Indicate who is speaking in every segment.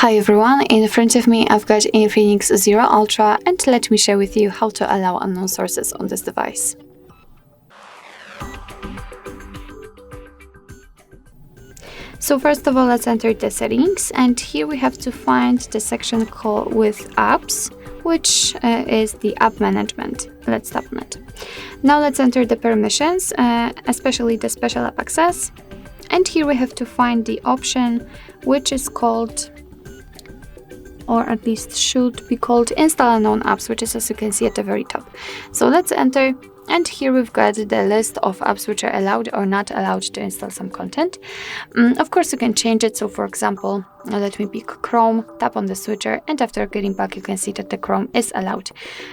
Speaker 1: Hi everyone, in front of me I've got Infinix Zero Ultra and let me share with you how to allow unknown sources on this device. So first of all, let's enter the settings, and here we have to find the section called with apps, which is the app management. Let's tap on it. Now let's enter the permissions, especially the special app access, and here we have to find the option which is called, or at least should be called, install unknown apps, which is, as you can see, at the very top. So let's enter, and here we've got the list of apps which are allowed or not allowed to install some content. Of course, you can change it. So for example, let me pick Chrome, tap on the switcher, and after getting back, you can see that the Chrome is allowed.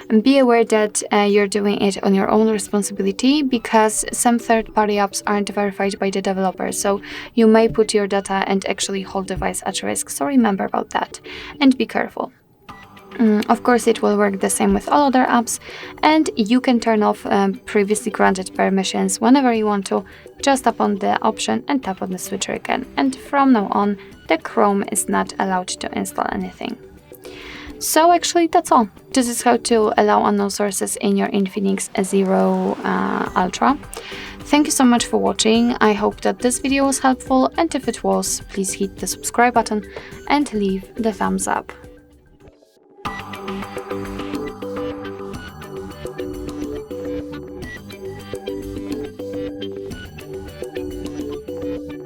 Speaker 1: And be aware that you're doing it on your own responsibility, because some third-party apps aren't verified by the developer, so you may put your data and actually whole device at risk. So remember about that and be careful. Of course, it will work the same with all other apps, and you can turn off previously granted permissions whenever you want to. Just tap on the option and tap on the switcher again, and from now on, the Chrome is not allowed to install anything. So actually, that's all. This is how to allow unknown sources in your Infinix Zero Ultra. Thank you so much for watching. I hope that this video was helpful, and if it was, please hit the subscribe button and leave the thumbs up.